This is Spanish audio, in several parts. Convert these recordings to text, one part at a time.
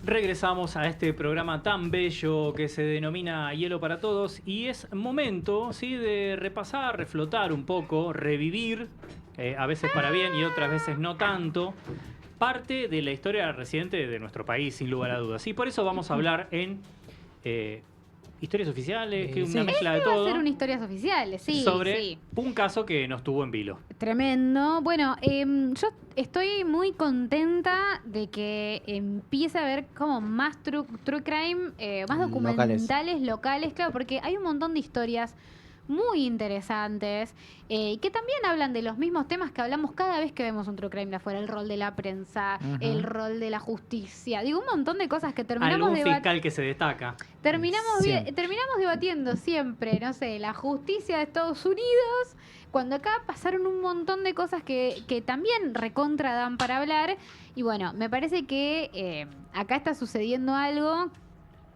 Regresamos a este programa tan bello que se denomina Hielo para Todos y es momento, ¿sí?, de repasar, reflotar un poco, revivir, a veces para bien y otras veces no tanto, parte de la historia reciente de nuestro país, sin lugar a dudas. Y por eso vamos a hablar en historias oficiales, que es una mezcla de Va a todo, ser una historias oficiales, sí, sobre sí. un caso que nos tuvo en vilo. Tremendo. Bueno, yo estoy muy contenta de que empiece a haber como más true crime, más documentales locales, claro, porque hay un montón de historias muy interesantes que también hablan de los mismos temas que hablamos cada vez que vemos un true crime de afuera, el rol de la prensa, el rol de la justicia, digo, un montón de cosas que terminamos Algún fiscal que se destaca. terminamos debatiendo siempre, no sé, la justicia de Estados Unidos, cuando acá pasaron un montón de cosas que también recontra dan para hablar. Y bueno, me parece que acá está sucediendo algo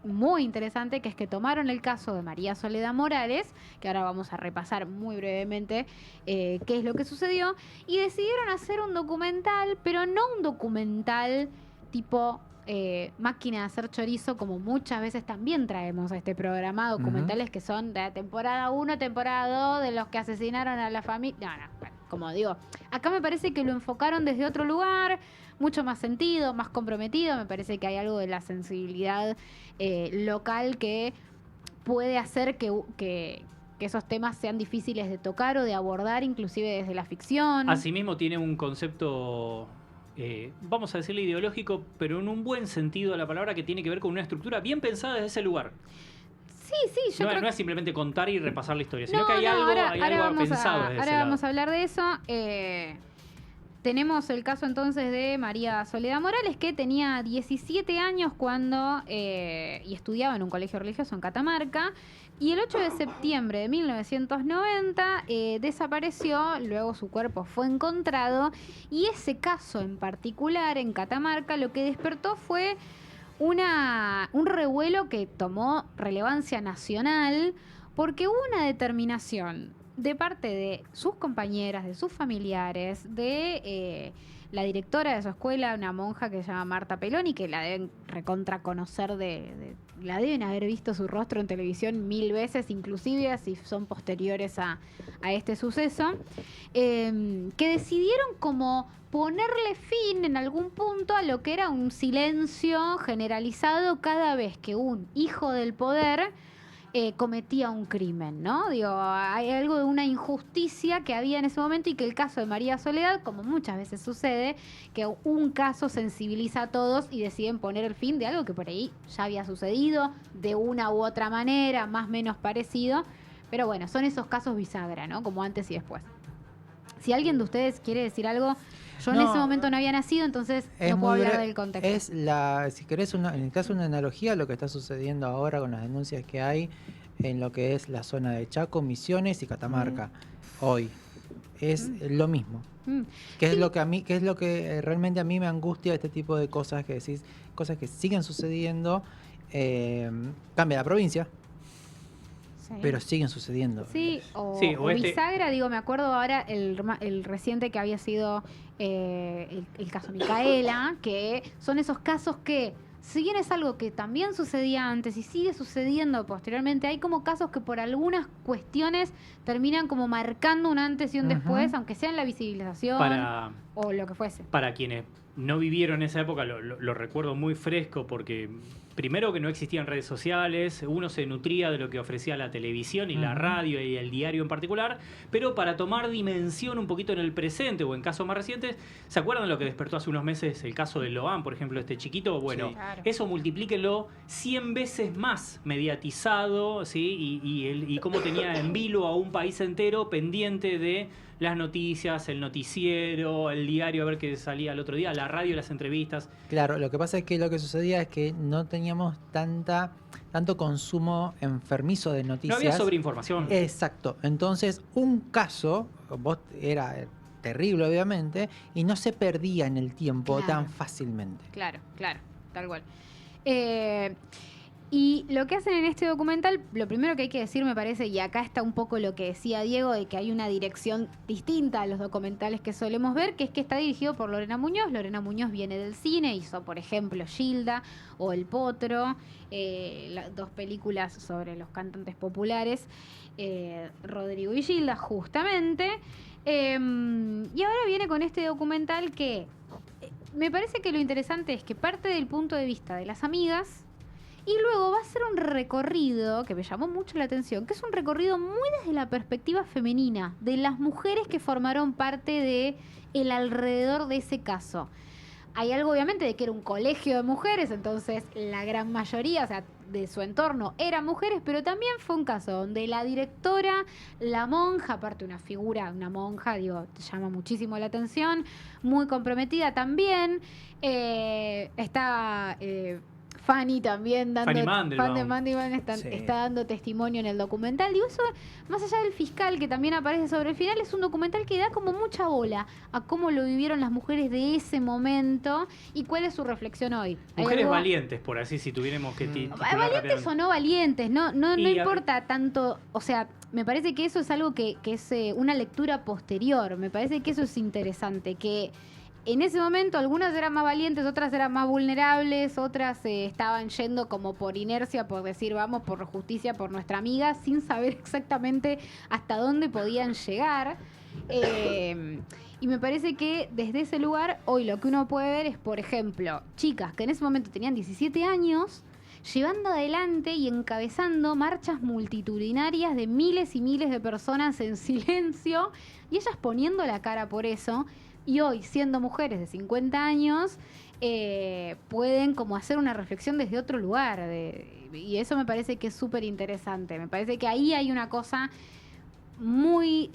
muy interesante, que es que tomaron el caso de María Soledad Morales, que ahora vamos a repasar muy brevemente qué es lo que sucedió, y decidieron hacer un documental, pero no un documental tipo máquina de hacer chorizo, como muchas veces también traemos a este programa, documentales que son de temporada 1, temporada 2, de los que asesinaron a la familia. No, bueno, como digo, acá me parece que lo enfocaron desde otro lugar, mucho más sentido, más comprometido. Me parece que hay algo de la sensibilidad local que puede hacer que esos temas sean difíciles de tocar o de abordar, inclusive desde la ficción. Asimismo tiene un concepto, vamos a decirle ideológico, pero en un buen sentido de la palabra, que tiene que ver con una estructura bien pensada desde ese lugar. Sí, yo creo no es simplemente contar y repasar la historia, sino No, que hay algo pensado desde ese ahora lado. vamos a hablar de eso. Tenemos el caso entonces de María Soledad Morales, que tenía 17 años cuando y estudiaba en un colegio religioso en Catamarca. Y el 8 de septiembre de 1990 desapareció, luego su cuerpo fue encontrado. Y ese caso en particular en Catamarca lo que despertó fue un revuelo que tomó relevancia nacional, porque hubo una determinación de parte de sus compañeras, de sus familiares, de la directora de su escuela, una monja que se llama Marta Peloni, que la deben recontra conocer, la deben haber visto su rostro en televisión 1000 veces, inclusive si son posteriores a este suceso, que decidieron como ponerle fin en algún punto a lo que era un silencio generalizado cada vez que un hijo del poder cometía un crimen, ¿no? Digo, hay algo de una injusticia que había en ese momento, y que el caso de María Soledad, como muchas veces sucede, que un caso sensibiliza a todos y deciden poner el fin de algo que por ahí ya había sucedido de una u otra manera, más o menos parecido. Pero bueno, son esos casos bisagra, ¿no? Como antes y después. Si alguien de ustedes quiere decir algo, yo en ese momento no había nacido, entonces no puedo hablar del contexto. Si querés, en el caso de una analogía, lo que está sucediendo ahora con las denuncias que hay en lo que es la zona de Chaco, Misiones y Catamarca, hoy. Es lo mismo. ¿Qué es lo que realmente a mí me angustia este tipo de cosas que decís, cosas que siguen sucediendo? Cambia la provincia. Sí. Pero siguen sucediendo. Sí, o bisagra, digo, me acuerdo ahora el reciente que había sido el caso Micaela, que son esos casos que, si bien es algo que también sucedía antes y sigue sucediendo posteriormente, hay como casos que por algunas cuestiones terminan como marcando un antes y un después, aunque sea en la visibilización o lo que fuese. Para quienes no vivieron esa época, lo recuerdo muy fresco, porque primero que no existían redes sociales, uno se nutría de lo que ofrecía la televisión y la radio y el diario en particular, pero para tomar dimensión un poquito en el presente o en casos más recientes, ¿se acuerdan lo que despertó hace unos meses el caso de Loan, por ejemplo, este chiquito? Bueno, sí, claro. Eso multiplíquenlo 100 veces más mediatizado, ¿sí? Y cómo tenía en vilo a un país entero pendiente de las noticias, el noticiero, el diario, a ver qué salía el otro día, la radio, las entrevistas. Claro, lo que pasa es que lo que sucedía es que no teníamos tanto consumo enfermizo de noticias. No había sobreinformación. Exacto. Entonces, un caso era terrible, obviamente, y no se perdía en el tiempo tan fácilmente. Claro, tal cual. Y lo que hacen en este documental, lo primero que hay que decir, me parece, y acá está un poco lo que decía Diego, de que hay una dirección distinta a los documentales que solemos ver, que es que está dirigido por Lorena Muñoz. Lorena Muñoz viene del cine, hizo, por ejemplo, Gilda o El Potro, dos películas sobre los cantantes populares, Rodrigo y Gilda, justamente. Y ahora viene con este documental que me parece que lo interesante es que parte del punto de vista de las amigas. Y luego va a ser un recorrido que me llamó mucho la atención, que es un recorrido muy desde la perspectiva femenina, de las mujeres que formaron parte de el alrededor de ese caso. Hay algo obviamente de que era un colegio de mujeres, entonces la gran mayoría, o sea, de su entorno eran mujeres, pero también fue un caso donde la directora, la monja, aparte una figura, una monja, digo, llama muchísimo la atención, muy comprometida también, está... Fanny también dando Fanny Mandelbaum. Fan de Mandelbaum está dando testimonio en el documental. Digo, eso, más allá del fiscal que también aparece sobre el final, es un documental que da como mucha bola a cómo lo vivieron las mujeres de ese momento y cuál es su reflexión hoy. Mujeres valientes, por así, si tuviéramos que valientes o no valientes, no importa tanto, o sea, me parece que eso es algo que es una lectura posterior, me parece que eso es interesante, que en ese momento algunas eran más valientes, otras eran más vulnerables, otras estaban yendo como por inercia, por decir vamos por justicia por nuestra amiga, sin saber exactamente hasta dónde podían llegar. Y me parece que desde ese lugar hoy lo que uno puede ver es, por ejemplo, chicas que en ese momento tenían 17 años, llevando adelante y encabezando marchas multitudinarias de miles y miles de personas en silencio y ellas poniendo la cara por eso. Y hoy, siendo mujeres de 50 años, pueden como hacer una reflexión desde otro lugar. Y eso me parece que es súper interesante. Me parece que ahí hay una cosa muy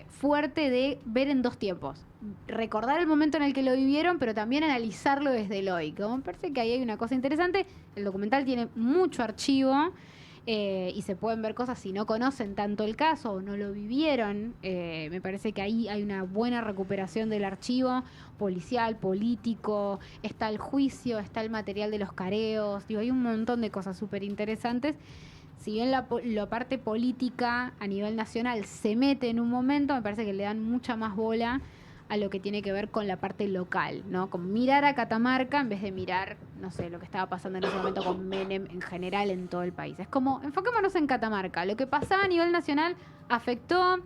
fuerte de ver en dos tiempos. Recordar el momento en el que lo vivieron, pero también analizarlo desde el hoy. Como me parece que ahí hay una cosa interesante. El documental tiene mucho archivo. Y se pueden ver cosas si no conocen tanto el caso o no lo vivieron. Me parece que ahí hay una buena recuperación del archivo policial, político, está el juicio, está el material de los careos, digo, hay un montón de cosas súper interesantes. Si bien la parte política a nivel nacional se mete en un momento, me parece que le dan mucha más bola a lo que tiene que ver con la parte local, ¿no? Como mirar a Catamarca en vez de mirar, no sé, lo que estaba pasando en ese momento con Menem en general en todo el país. Es como, enfoquémonos en Catamarca. Lo que pasaba a nivel nacional afectó,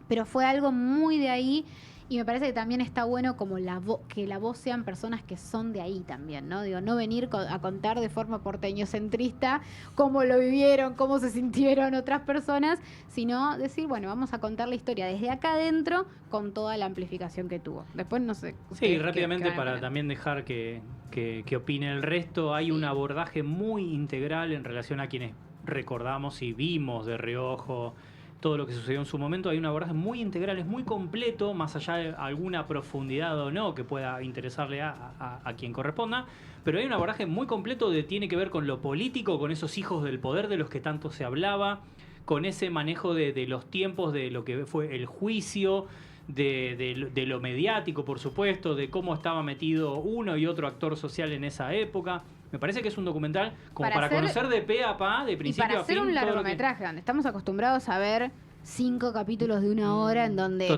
pero fue algo muy de ahí. Y me parece que también está bueno como que la voz sean personas que son de ahí también, ¿no? Digo, no venir a contar de forma porteñocentrista cómo lo vivieron, cómo se sintieron otras personas, sino decir, bueno, vamos a contar la historia desde acá adentro con toda la amplificación que tuvo. Después no sé. Sí, rápidamente para también dejar que opine el resto, hay un abordaje muy integral en relación a quienes recordamos y vimos de reojo todo lo que sucedió en su momento. Hay un abordaje muy integral, es muy completo, más allá de alguna profundidad o no que pueda interesarle a quien corresponda, pero hay un abordaje muy completo de tiene que ver con lo político, con esos hijos del poder de los que tanto se hablaba, con ese manejo de los tiempos, de lo que fue el juicio, de lo mediático, por supuesto, de cómo estaba metido uno y otro actor social en esa época. Me parece que es un documental como para conocer de pe a pa, de principio a fin. Y para hacer un largometraje, donde estamos acostumbrados a ver 5 capítulos de 1 hora en donde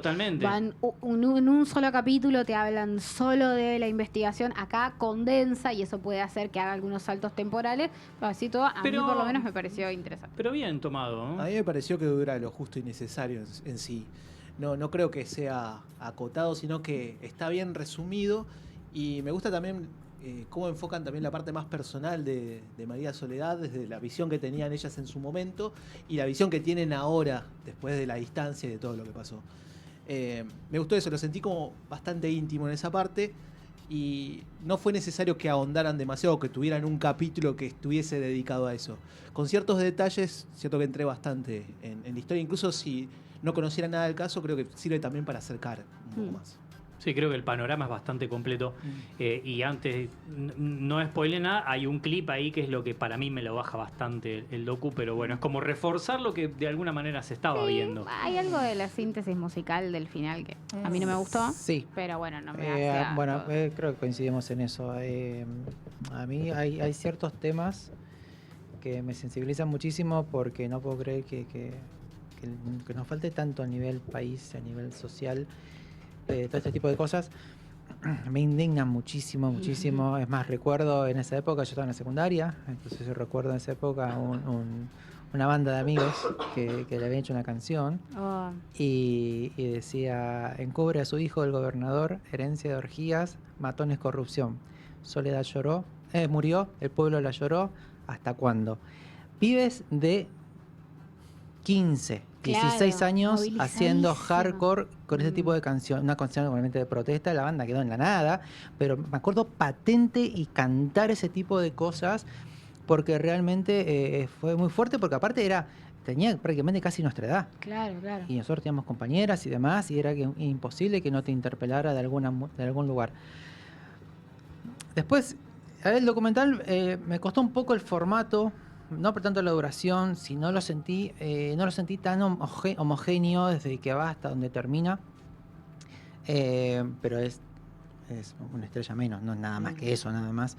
van en un solo capítulo, te hablan solo de la investigación. Acá condensa y eso puede hacer que haga algunos saltos temporales. Pero así todo, a mí por lo menos me pareció interesante. Pero bien tomado, ¿no? A mí me pareció que dura lo justo y necesario en sí. No creo que sea acotado, sino que está bien resumido. Y me gusta también cómo enfocan también la parte más personal de María Soledad, desde la visión que tenían ellas en su momento y la visión que tienen ahora, después de la distancia y de todo lo que pasó. Me gustó eso, lo sentí como bastante íntimo en esa parte y no fue necesario que ahondaran demasiado, que tuvieran un capítulo que estuviese dedicado a eso. Con ciertos detalles, cierto que entré bastante en la historia, incluso si no conociera nada del caso, creo que sirve también para acercar un poco más. Sí, creo que el panorama es bastante completo. Y antes, no spoile nada, hay un clip ahí que es lo que para mí me lo baja bastante el docu, pero bueno, es como reforzar lo que de alguna manera se estaba viendo. Hay algo de la síntesis musical del final que a mí no me gustó, sí, pero bueno, no me hace creo que coincidimos en eso. A mí hay ciertos temas que me sensibiliza muchísimo porque no puedo creer que nos falte tanto a nivel país, a nivel social, todo este tipo de cosas. Me indignan muchísimo, muchísimo. Es más, recuerdo en esa época, yo estaba en la secundaria, entonces yo recuerdo en esa época una banda de amigos que le habían hecho una canción y decía: encubre a su hijo el gobernador, herencia de orgías, matones, corrupción. Soledad lloró, murió, el pueblo la lloró, ¿hasta cuándo? Pibes de 15, 16 años haciendo hardcore con ese tipo de canción, una canción obviamente de protesta. La banda quedó en la nada, pero me acuerdo patente y cantar ese tipo de cosas porque realmente fue muy fuerte, porque aparte tenía prácticamente casi nuestra edad. Claro. Y nosotros teníamos compañeras y demás, y era imposible que no te interpelara de algún lugar. Después, a ver, el documental me costó un poco el formato, no por tanto la duración, sino no lo sentí tan homogéneo desde que va hasta donde termina. Pero es una estrella menos, no es nada más que eso, nada más.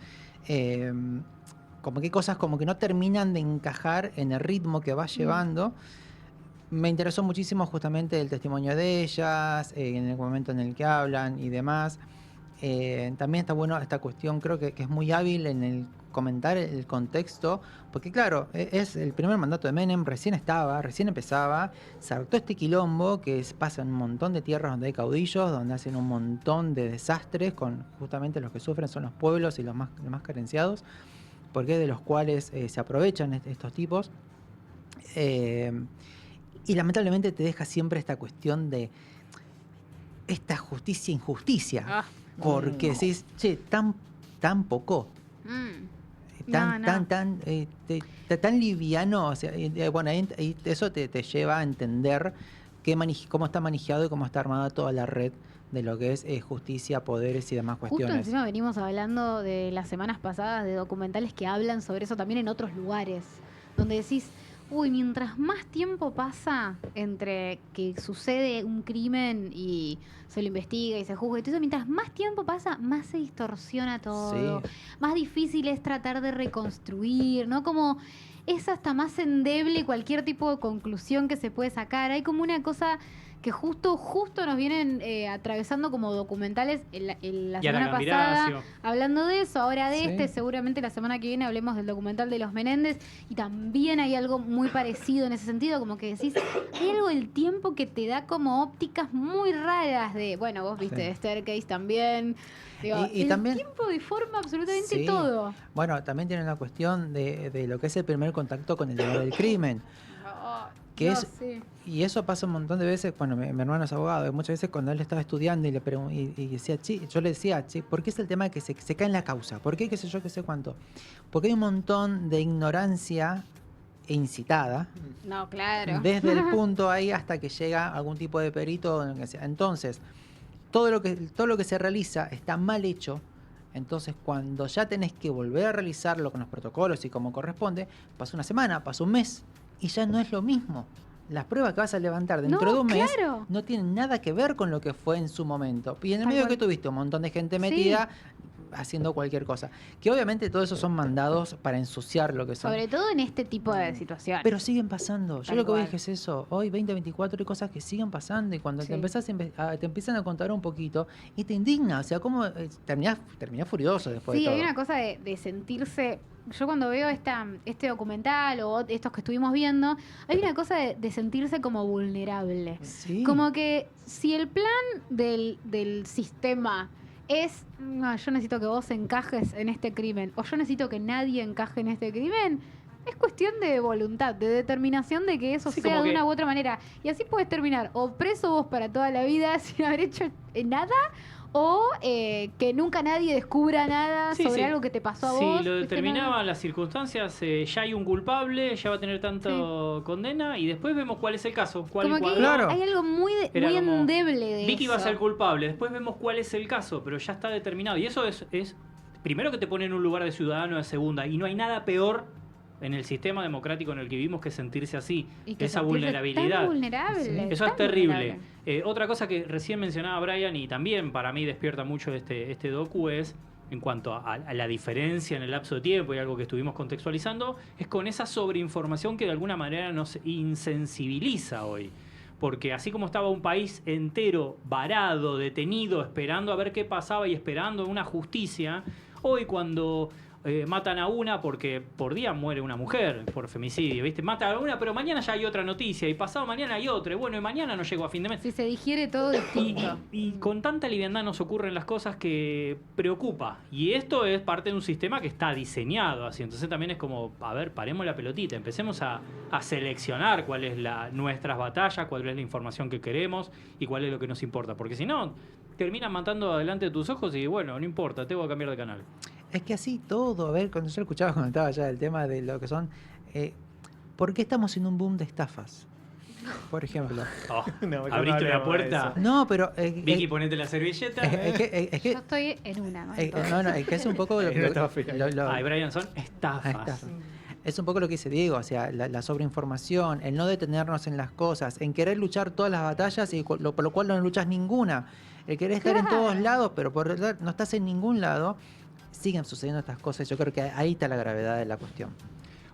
Como que hay cosas como que no terminan de encajar en el ritmo que va llevando. Me interesó muchísimo justamente el testimonio de ellas, en el momento en el que hablan y demás. También está bueno esta cuestión, creo que es muy hábil en el comentar el contexto, porque claro, es el primer mandato de Menem, recién empezaba, se adoptó este quilombo que pasa en un montón de tierras donde hay caudillos, donde hacen un montón de desastres, con justamente los que sufren son los pueblos y los más carenciados, porque de los cuales se aprovechan estos tipos. Y lamentablemente te deja siempre esta cuestión de esta injusticia. Porque decís, che, tan poco. Tan liviano. O sea, bueno, ahí eso te lleva a entender cómo está manejado y cómo está armada toda la red de lo que es justicia, poderes y demás cuestiones. Justo encima venimos hablando de las semanas pasadas de documentales que hablan sobre eso también en otros lugares, donde decís, mientras más tiempo pasa entre que sucede un crimen y se lo investiga y se juzga y todo eso, mientras más tiempo pasa, más se distorsiona todo, más difícil es tratar de reconstruir, ¿no? Como es hasta más endeble cualquier tipo de conclusión que se puede sacar. Hay como una cosa que justo nos vienen atravesando como documentales la semana pasada, hablando de eso, ahora de seguramente la semana que viene hablemos del documental de los Menéndez, y también hay algo muy parecido en ese sentido, como que decís, hay algo del tiempo que te da como ópticas muy raras de, bueno, vos viste de Staircase también, digo, y el también, tiempo deforma absolutamente todo. Bueno, también tiene una cuestión de lo que es el primer contacto con el lugar del crimen. Y eso pasa un montón de veces. Bueno, mi hermano es abogado, y muchas veces cuando él estaba estudiando y decía, yo le decía, ¿por qué es el tema de que se cae en la causa? ¿Por qué qué sé yo, qué sé cuánto? Porque hay un montón de ignorancia incitada. No, claro. Desde el punto ahí hasta que llega algún tipo de perito. Entonces, todo lo que se realiza está mal hecho. Entonces, cuando ya tenés que volver a realizarlo con los protocolos y como corresponde, pasa una semana, pasa un mes, y ya no es lo mismo. Las pruebas que vas a levantar dentro de un mes no tienen nada que ver con lo que fue en su momento. Y en el medio que tuviste un montón de gente metida haciendo cualquier cosa. Que obviamente todo eso son mandados para ensuciar lo que son. Sobre todo en este tipo de situaciones. Pero siguen pasando. Yo lo que dije es eso. Hoy, 2024, hay cosas que siguen pasando, y cuando te empiezan a contar un poquito y te indigna. O sea, ¿cómo terminás furioso después de todo? Sí, hay una cosa de sentirse... Yo cuando veo este documental o estos que estuvimos viendo, hay una cosa de sentirse como vulnerable. Sí. Como que si el plan del sistema es, no, yo necesito que vos encajes en este crimen, o yo necesito que nadie encaje en este crimen, es cuestión de voluntad, de determinación de que eso sea de una u otra manera. Y así puedes terminar o preso vos para toda la vida sin haber hecho nada, o que nunca nadie descubra nada sobre algo que te pasó a vos. Si lo determinaban las circunstancias, ya hay un culpable, ya va a tener tanto condena, y después vemos cuál es el caso. Hay algo muy endeble de Vicky eso. va a ser culpable, después vemos cuál es el caso, pero ya está determinado. Y eso es primero que te pone en un lugar de ciudadano de segunda, y no hay nada peor en el sistema democrático en el que vivimos que sentirse así, y que esa vulnerabilidad. Tan vulnerable, eso es terrible. Otra cosa que recién mencionaba Brian, y también para mí despierta mucho este docu, es en cuanto a la diferencia en el lapso de tiempo y algo que estuvimos contextualizando, es con esa sobreinformación que de alguna manera nos insensibiliza hoy. Porque así como estaba un país entero varado, detenido, esperando a ver qué pasaba y esperando una justicia, hoy cuando matan a una porque por día muere una mujer por femicidio, ¿viste? Matan a una, pero mañana ya hay otra noticia y pasado mañana hay otra, y bueno, y mañana no llego a fin de mes. Si se digiere todo distinto. Y con tanta liviandad nos ocurren las cosas que preocupa. Y esto es parte de un sistema que está diseñado así. Entonces también es como, a ver, paremos la pelotita, empecemos a seleccionar cuál es nuestras batallas, cuál es la información que queremos y cuál es lo que nos importa. Porque si no, terminan matando delante de tus ojos y bueno, no importa, tengo que cambiar de canal. Es que así todo, a ver, cuando yo escuchaba, comentaba ya el tema de lo que son, ¿por qué estamos en un boom de estafas? Por ejemplo. Abriste una puerta. No, pero... Vicky, ponete la servilleta. Yo estoy en una, ¿no? Es que es un poco... Ay, Brian, son estafas. Es un poco lo que dice Diego, o sea, la sobreinformación, el no detenernos en las cosas, en querer luchar todas las batallas y por lo cual no luchas ninguna. El querer estar en todos lados, pero no estás en ningún lado. Siguen sucediendo estas cosas. Yo creo que ahí está la gravedad de la cuestión.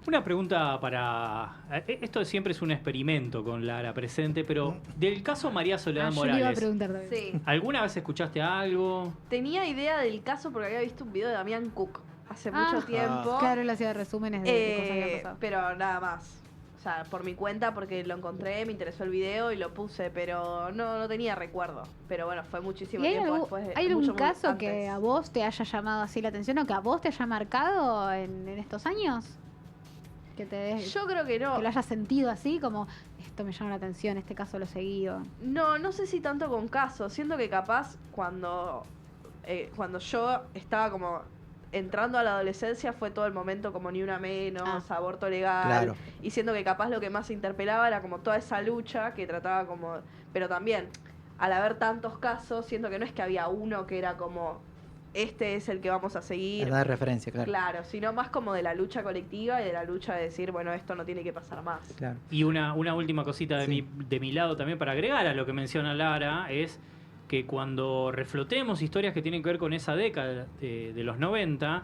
Una pregunta para... Esto siempre es un experimento con Lara presente, pero del caso María Soledad Morales, yo le iba a preguntar también. Sí. ¿alguna vez escuchaste algo? Tenía idea del caso porque había visto un video de Damián Cook hace mucho tiempo. Claro, él hacía resúmenes de cosas que han pasado. Pero nada más. O sea, por mi cuenta, porque lo encontré, me interesó el video y lo puse, pero no tenía recuerdo. Pero bueno, fue muchísimo ¿Y hay tiempo algún, después. ¿hay algún mucho caso antes. que a vos te haya llamado así la atención o que a vos te haya marcado en estos años? Yo creo que no. Que lo hayas sentido así, como esto me llama la atención, este caso lo he seguido. No sé si tanto con casos. Siento que capaz cuando yo estaba como entrando a la adolescencia fue todo el momento como ni una menos, aborto legal. Claro. Y siento que capaz lo que más interpelaba era como toda esa lucha que trataba como... Pero también, al haber tantos casos, siento que no es que había uno que era como... Este es el que vamos a seguir. La de referencia, claro. Claro, sino más como de la lucha colectiva y de la lucha de decir, bueno, esto no tiene que pasar más. Claro. Y una última cosita de, Sí. de mi lado también para agregar a lo que menciona Lara es que cuando reflotemos historias que tienen que ver con esa década de los 90,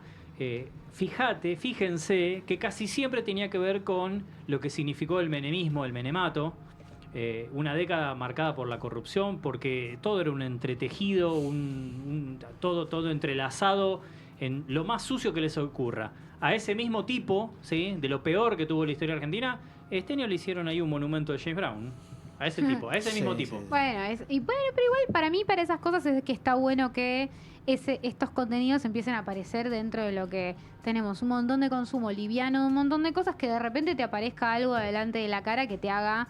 fíjense que casi siempre tenía que ver con lo que significó el menemismo, el menemato, una década marcada por la corrupción, porque todo era un entretejido, todo entrelazado en lo más sucio que les ocurra. A ese mismo tipo, ¿sí?, de lo peor que tuvo la historia argentina, este año le hicieron ahí un monumento de James Brown. A ese tipo, a ese mismo tipo. Sí. Bueno, pero igual para mí, para esas cosas, es que está bueno que estos contenidos empiecen a aparecer dentro de lo que tenemos. Un montón de consumo liviano, un montón de cosas que de repente te aparezca algo delante de la cara que te haga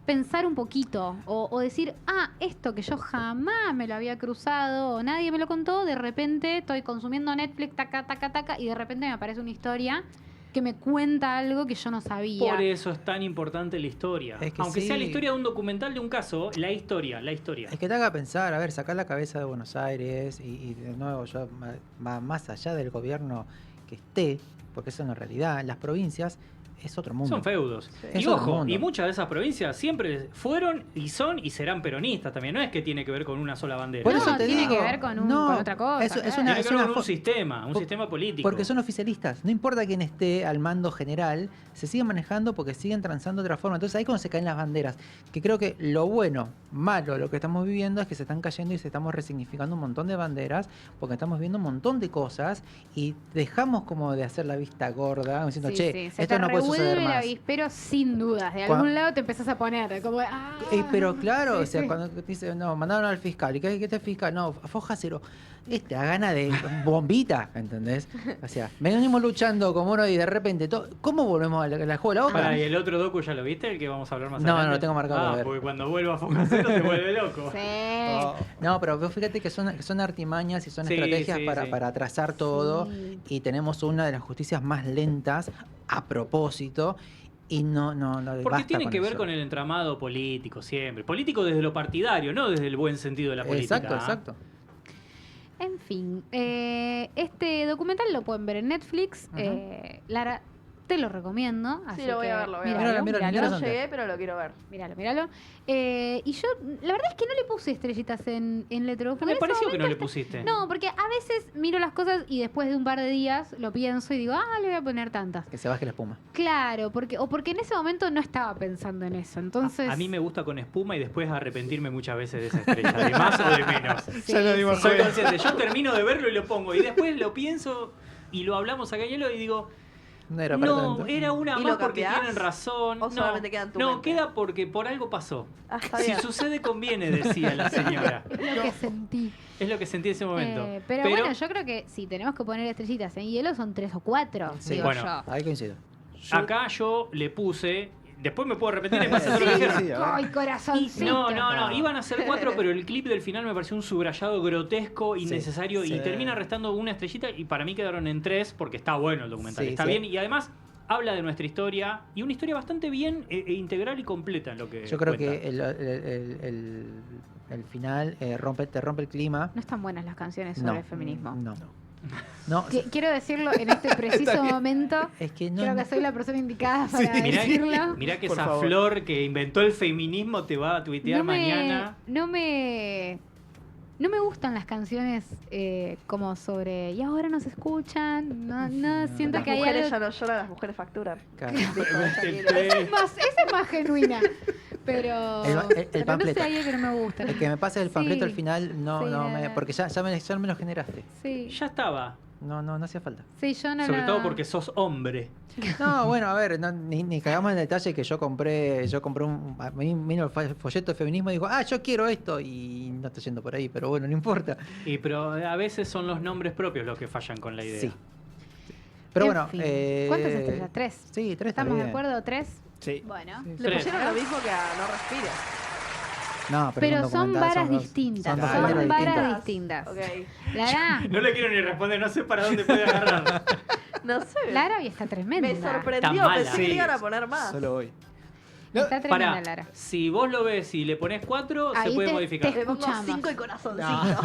pensar un poquito o decir, esto que yo jamás me lo había cruzado o nadie me lo contó, de repente estoy consumiendo Netflix, taca, y de repente me aparece una historia que me cuenta algo que yo no sabía. Por eso es tan importante la historia. Es que aunque sí. sea la historia de un documental de un caso, la historia. Es que te haga pensar, a ver, sacar la cabeza de Buenos Aires y de nuevo, yo más allá del gobierno que esté, porque eso en la realidad, las provincias es otro mundo. Son feudos. Sí. Y Es otro ojo, mundo. y muchas de esas provincias siempre fueron y son y serán peronistas también. No es que tiene que ver con una sola bandera. Por No, eso te tiene digo, que ver con otra cosa, Es claro. una, tiene es que ver una con un fo- sistema político. Porque son oficialistas. No importa quién esté al mando general, se siguen manejando porque siguen transando de otra forma. Entonces ahí cuando se caen las banderas. Que creo que lo bueno, malo, lo que estamos viviendo es que se están cayendo y se estamos resignificando un montón de banderas porque estamos viendo un montón de cosas y dejamos como de hacer la vista gorda, diciendo, Sí, che, sí, se esto te no puede suceder revuelve más. pero sin dudas, de algún lado te empezás a poner como Pero claro, sí, o sea, sí. cuando te dice, no, mandaron al fiscal, ¿y qué este fiscal? No, foja cero. A gana de bombita, ¿entendés? O sea, venimos luchando como uno y de repente, ¿cómo volvemos al juego de la boca? Pará, ¿y el otro docu ya lo viste? El que vamos a hablar más No, adelante. no lo tengo marcado, a ver. Porque cuando vuelva a Foca Cero se vuelve loco. Sí. No, pero vos fíjate que son artimañas y son Sí, estrategias sí, para, sí. para atrasar todo. Sí. Y tenemos una de las justicias más lentas a propósito. Y no Porque basta tiene que ver eso. con el entramado político siempre. Político desde lo partidario, no desde el buen sentido de la política. Exacto. En fin, este documental lo pueden ver en Netflix. Ajá. Lara, te lo recomiendo. Así lo voy que a ver, lo voy a ver. míralo, Míralo, míralo. míralo. No llegué, pero lo quiero ver. Míralo. Y yo, la verdad es que no le puse estrellitas en Letterboxd. Me porque en ese pareció que no le momento pusiste. No, porque a veces miro las cosas y después de un par de días lo pienso y digo, le voy a poner tantas. Que se baje la espuma. Claro, porque en ese momento no estaba pensando en eso. Entonces, A mí me gusta con espuma y después arrepentirme muchas veces de esa estrella, de más o de menos. Sí, Ya lo dimos Soy cuenta. consciente, yo termino de verlo y lo pongo y después lo pienso y lo hablamos acá en hielo y digo, No era para no, tanto. era una ¿Y más lo porque cambiás? tienen razón. ¿O solamente queda en tu no, mente? queda porque por algo pasó. Está Si bien. sucede, conviene, decía la señora. es lo que sentí. Es lo que sentí en ese momento. Pero bueno, yo creo que si tenemos que poner estrellitas en hielo son 3 o 4, Sí. digo Bueno. yo. Ahí coincido. Acá yo le puse, después me puedo repetir, me pasa Sí, lo que dijeron. sí, a ver. ¡Ay, corazoncito! No, iban a ser 4, pero el clip del final me pareció un subrayado grotesco, innecesario, sí. y termina restando una estrellita, y para mí quedaron en 3, porque está bueno el documental, Sí, está sí. bien, y además habla de nuestra historia, y una historia bastante bien e integral y completa en lo que Yo creo cuenta. que el final te rompe el clima. No están buenas las canciones sobre No, el feminismo. No, Quiero decirlo en este preciso momento. es que no. Creo que soy la persona indicada para decirlo. Mirá que Por esa favor. flor que inventó el feminismo te va a tuitear mañana. No me gustan las canciones como sobre y ahora nos escuchan. No siento Las que hay mujeres algo. ya no lloran, las mujeres facturan. Claro. Esa es más genuina. Pero, El pero no panfleto. sé, hay algo que no me gusta. El que me pase el panfleto Sí. al final, no, Sí, porque ya me lo generaste. Sí, Ya estaba, No hacía falta. sí, yo no sobre la- todo porque sos hombre. No, bueno, a ver, ni cagamos en el detalle que yo compré vino el folleto de feminismo y digo, yo quiero esto, y no está yendo por ahí, pero bueno, no importa. Pero a veces son los nombres propios los que fallan con la idea. Sí. Pero En bueno, fin. ¿Cuántas estrellas? 3. Sí, 3. ¿Estamos de acuerdo? 3. Sí. Bueno. Sí, Le Tres. pusieron lo mismo que a No Respires. No, Pero es un son documental, varas dos- distintas. son dos Son géneros varas distintos. distintas. Ok. Lara, No le quiero ni responder, no sé para dónde puede agarrar. No sé. Lara hoy está tremenda. Me sorprendió, Está mala. pensé que Sí. le iban a poner más. Solo hoy. No, Está tremenda Pará, Lara. si vos lo ves y le pones 4, se Ahí puede te- modificar. Le pongo Escuchamos. 5 y corazoncito.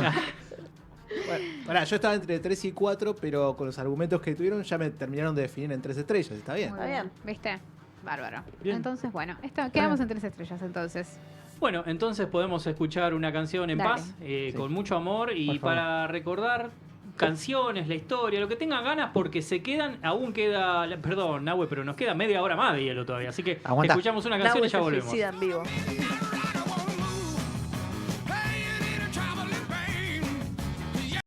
Bueno, pará, yo estaba entre 3 y 4, pero con los argumentos que tuvieron ya me terminaron de definir en 3 estrellas. Está bien. Muy Está bien. ¿Viste? Bárbaro. Bien. Entonces, bueno, quedamos en 3 estrellas entonces. Bueno, entonces podemos escuchar una canción en Dale. paz, Sí. con mucho amor y Por favor. para recordar canciones, la historia, lo que tengan ganas, porque se quedan, aún queda, perdón, Nahue, pero nos queda media hora más de hielo todavía, así que Aguanta. escuchamos una canción Nahue y ya se volvemos. suicida en vivo.